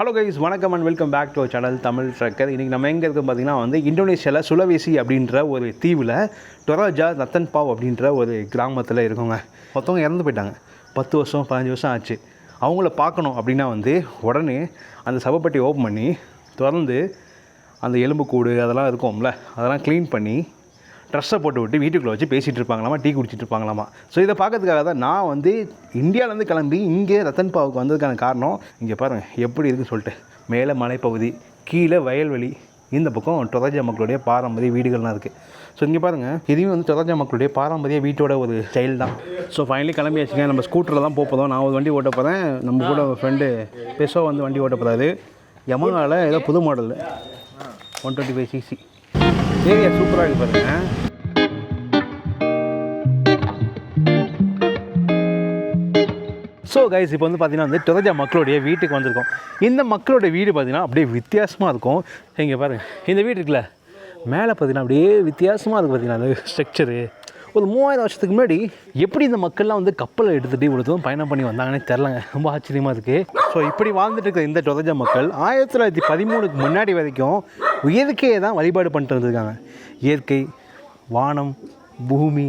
Hello guys, வணக்கம் and welcome back to channel Tamil Trucker. இன்றைக்கி நம்ம எங்கே இருக்கோம் பார்த்தீங்கன்னா இந்தோனேஷியாவில் சுலவேசி அப்படின்ற ஒரு தீவில் டொராஜா ரத்தன்பாவ் அப்படின்ற ஒரு கிராமத்தில் இருக்கோங்க. மொத்தவங்க இறந்து போயிட்டாங்க. 10 வருஷம் 15 வருஷம் ஆச்சு. அவங்கள பார்க்கணும் அப்படின்னா உடனே அந்த சவப்பெட்டி ஓப்பன் பண்ணி திறந்து அந்த எலும்புக்கூடு அதெல்லாம் இருக்கும்ல, அதெல்லாம் க்ளீன் பண்ணி ட்ரெஸ்ஸை போட்டு விட்டு வீட்டுக்குள்ளே வச்சு பேசிகிட்டு இருப்பாங்களாமா, டீ குடிச்சிட்டு இருப்பாங்களாமா. ஸோ இதை பார்க்கறதுக்காக தான் நான் இந்தியாவிலேருந்து கிளம்பி இங்கே ரத்தன்பாவுக்கு வந்ததுக்கான காரணம். இங்கே பாருங்கள் எப்படி இருக்குன்னு சொல்லிட்டு, மேலே மலைப்பகுதி, கீழே வயல்வெளி, இந்த பக்கம் டொராஜா மக்களுடைய பாரம்பரிய வீடுகள்லாம் இருக்குது. ஸோ இங்கே பாருங்கள், இதுவும் டொராஜா மக்களுடைய பாரம்பரிய வீட்டோட ஒரு ஸ்டைல் தான். ஸோ ஃபைனலி கிளம்பியாச்சுங்க. நம்ம ஸ்கூட்டரில் தான் போகிறோம். நான் ஒரு வண்டி ஓட்ட போகிறேன், நம்ம கூட ஃப்ரெண்டு பெசோ வண்டி ஓட்ட போகிறாரு. யமஹாவில் ஏதோ புது மாடல் 125cc. ஏரியா சூப்பராக இருக்குது பாருங்கள். ஸோ கைஸ், இப்போ பார்த்தீங்கன்னா டொராஜா மக்களுடைய வீட்டுக்கு வந்திருக்கோம். இந்த மக்களுடைய வீடு பார்த்தீங்கன்னா அப்படியே வித்தியாசமாக இருக்கும். இங்கே பாருங்கள், இந்த வீடு இருக்குல்ல, மேலே பார்த்தீங்கன்னா அப்படியே வித்தியாசமாக இருக்குது. பார்த்தீங்கன்னா அந்த ஸ்ட்ரக்சரு ஒரு 3000 வருஷத்துக்கு முன்னாடி எப்படி இந்த மக்கள்லாம் கப்பலை எடுத்துகிட்டு இவ்வளோ பயணம் பண்ணி வந்தாங்கன்னே தெரிலங்க. ரொம்ப ஆச்சரியமாக இருக்குது. ஸோ இப்படி வாழ்ந்துட்டு இருக்கிற இந்த டொராஜா மக்கள் 1913க்கு முன்னாடி வரைக்கும் இயற்கையை தான் வழிபாடு பண்ணிட்டு வந்துருக்காங்க. இயற்கை, வானம், பூமி,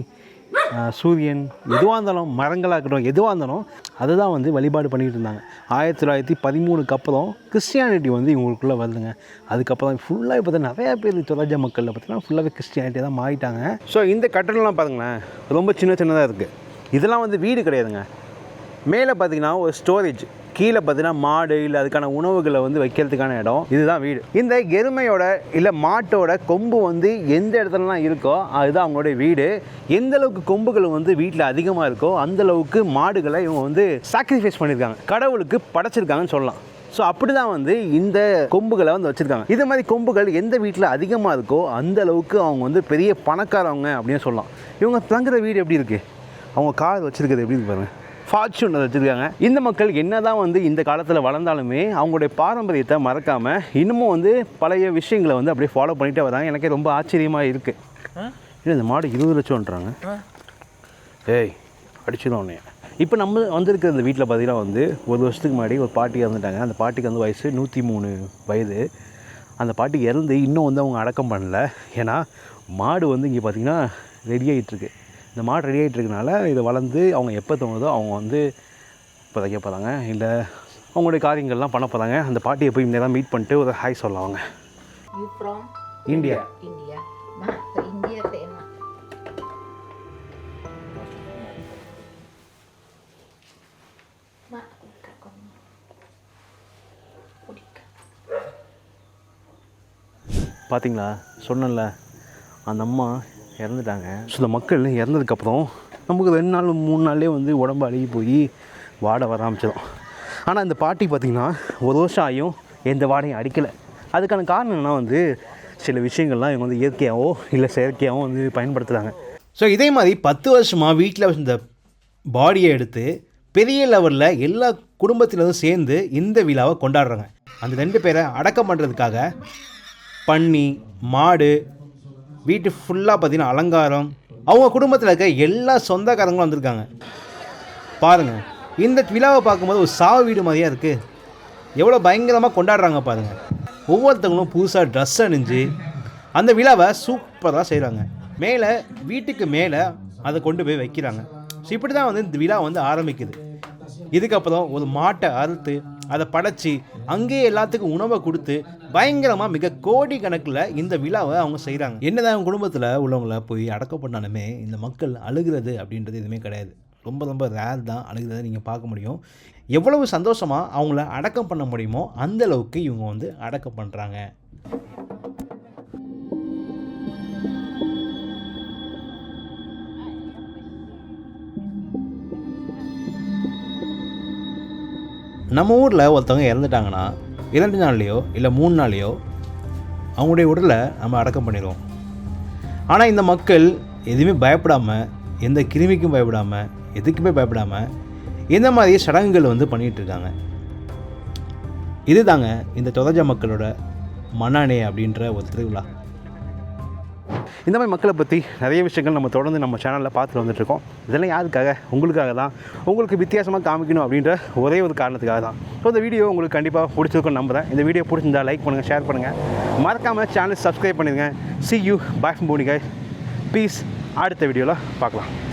சூரியன், எதுவாக இருந்தாலும், மரங்களாக இருக்கட்டும், எதுவாக இருந்தாலும் அதை தான் வழிபாடு பண்ணிகிட்டு இருந்தாங்க. 1913க்கு அப்புறம் கிறிஸ்டியானிட்டி இவங்களுக்குள்ளே வருதுங்க. அதுக்கப்புறம் ஃபுல்லாக இப்போ நிறையா பேர் டொராஜா மக்களில் பார்த்தீங்கன்னா ஃபுல்லாகவே கிறிஸ்டியானிட்டி தான் மாறிட்டாங்க. ஸோ இந்த கட்டடம்லாம் பாருங்களேன், ரொம்ப சின்னதாக இருக்குது. இதெல்லாம் வீடு கிடையாதுங்க. மேலே பார்த்தீங்கன்னா ஒரு ஸ்டோரேஜ், கீழே பார்த்தீங்கன்னா மாடு இல்லை அதுக்கான உணவுகளை வைக்கிறதுக்கான இடம். இதுதான் வீடு. இந்த எருமையோட இல்லை மாட்டோட கொம்பு எந்த இடத்துலலாம் இருக்கோ அதுதான் அவங்களுடைய வீடு. எந்த அளவுக்கு கொம்புகள் வீட்டில் அதிகமாக இருக்கோ அந்தளவுக்கு மாடுகளை இவங்க சாக்ரிஃபைஸ் பண்ணியிருக்காங்க, கடவுளுக்கு படைச்சிருக்காங்கன்னு சொல்லலாம். ஸோ அப்படி தான் இந்த கொம்புகளை வச்சுருக்காங்க. இது மாதிரி கொம்புகள் எந்த வீட்டில் அதிகமாக இருக்கோ அந்த அளவுக்கு அவங்க பெரிய பணக்காரவங்க அப்படின்னு சொல்லலாம். இவங்க தங்குற வீடு எப்படி இருக்குது, அவங்க கார் வச்சுருக்கிறது எப்படி இருக்கு பாருங்கள், ஃபார்ச்சூன் வச்சுருக்காங்க. இந்த மக்கள் என்ன தான் இந்த காலத்தில் வளர்ந்தாலுமே அவங்களுடைய பாரம்பரியத்தை மறக்காமல் இன்னமும் பழைய விஷயங்களை அப்படியே ஃபாலோ பண்ணிகிட்டே வராங்க. எனக்கே ரொம்ப ஆச்சரியமாக இருக்குது. இல்லை, இந்த மாடு 20 லட்சம்ன்றாங்க. ஏய், அடிச்சிடும் உடனே. இப்போ நம்ம வந்திருக்கிற இந்த வீட்டில் பார்த்தீங்கன்னா ஒரு வருஷத்துக்கு முன்னாடி ஒரு பாட்டி இறந்துட்டாங்க. அந்த பாட்டிக்கு வயசு 103 வயது. அந்த பாட்டி இறந்து இன்னும் அவங்க அடக்கம் பண்ணல. ஏன்னா மாடு இங்கே பார்த்திங்கன்னா ரெடி ஆகிட்டுருக்கு. இந்த மாடு ரெடி ஆகிட்டுருக்கனால இதை வளர்ந்து அவங்க எப்போ தோணுதோ அவங்க புதைக்க போகிறாங்க, இல்லை அவங்களுடைய காரியங்கள்லாம் பண்ண போகிறாங்க. அந்த பாட்டியை போய் நேரம் மீட் பண்ணிட்டு ஒரு ஹாய் சொல்லலாம். அவங்க இந்தியா. பார்த்தீங்களா, சொன்னல அந்த அம்மா இறந்துட்டாங்க. ஸோ இந்த மக்கள் இறந்ததுக்கப்புறம் நமக்கு 2 நாள் 3 நாள்லேயே உடம்பு அழுகி போய் வாடை வர ஆரம்பிச்சிடும். ஆனால் இந்த பாட்டி பார்த்திங்கன்னா 1 வருஷம் ஆகியும் எந்த வாடையும் அடிக்கலை. அதுக்கான காரணம் என்னன்னா சில விஷயங்கள்லாம் இவங்க இயற்கையாகவோ இல்லை செயற்கையாகவோ பயன்படுத்துகிறாங்க. ஸோ இதே மாதிரி 10 வருஷமாக வீட்டில் இந்த பாடியை எடுத்து பெரிய லெவலில் எல்லா குடும்பத்தினரும் சேர்ந்து இந்த விழாவை கொண்டாடுறாங்க. அந்த 2 பேரை அடக்கம் பண்ணுறதுக்காக பன்னி, மாடு, வீட்டு ஃபுல்லாக பார்த்திங்கன்னா அலங்காரம், அவங்க குடும்பத்தில் இருக்க எல்லா சொந்தக்காரங்களும் வந்திருக்காங்க. பாருங்கள், இந்த விழாவை பார்க்கும்போது ஒரு சாவு வீடு மாதிரியாக இருக்குது. எவ்வளோ பயங்கரமாக கொண்டாடுறாங்க பாருங்கள். ஒவ்வொருத்தவங்களும் புதுசாக ட்ரெஸ் அணிஞ்சு அந்த விழாவை சூப்பராக செய்கிறாங்க. மேலே வீட்டுக்கு மேலே அதை கொண்டு போய் வைக்கிறாங்க. ஸோ இப்படி தான் இந்த விழா ஆரம்பிக்குது. இதுக்கப்புறம் ஒரு மாட்டை அறுத்து அதை படைச்சி அங்கேயே எல்லாத்துக்கும் உணவை கொடுத்து பயங்கரமாக மிக கோடி கணக்கில் இந்த விழாவை அவங்க செய்கிறாங்க. என்னதான் அவங்க குடும்பத்தில் உள்ளவங்கள போய் அடக்கம் பண்ணாலுமே இந்த மக்கள் அழுகிறது அப்படின்றது எதுவுமே கிடையாது. ரொம்ப ரொம்ப ரேர் தான் அழுகிறத நீங்கள் பார்க்க முடியும். எவ்வளவு சந்தோஷமாக அவங்கள அடக்கம் பண்ண முடியுமோ அந்தளவுக்கு இவங்க அடக்கம் பண்ணுறாங்க. நம்ம ஊரில் ஒருத்தவங்க இறந்துட்டாங்கன்னா 2 நாள்லையோ இல்லை 3 நாள்லையோ அவங்களுடைய உடலை நம்ம அடக்கம் பண்ணிடுவோம். ஆனால் இந்த மக்கள் எதுவுமே பயப்படாமல், எந்த கிருமிக்கும் பயப்படாமல், எதுக்குமே பயப்படாமல் இந்த மாதிரி சடங்குகள் பண்ணிகிட்ருக்காங்க. இது தாங்க இந்த டொராஜா மக்களோட மன்னானே அப்படின்ற ஒரு திருவிழா. இந்த மாதிரி மக்களை பற்றி நிறைய விஷயங்கள் நம்ம தொடர்ந்து நம்ம சேனலில் பார்த்துட்டு வந்துட்டுருக்கோம். இதெல்லாம் யாருக்காக? உங்களுக்காக தான். உங்களுக்கு வித்தியாசமாக காமிக்கணும் அப்படின்ற ஒரே ஒரு காரணத்துக்காக தான். ஸோ இந்த வீடியோ உங்களுக்கு கண்டிப்பாக பிடிச்சிருக்குன்னு நம்புகிறேன். இந்த வீடியோ பிடிச்சிருந்தா லைக் பண்ணுங்கள், ஷேர் பண்ணுங்கள், மறக்காமல் சேனல் சப்ஸ்கிரைப் பண்ணிடுங்க. See you, bye from Boni guys. Peace. அடுத்த வீடியோவில் பார்க்கலாம்.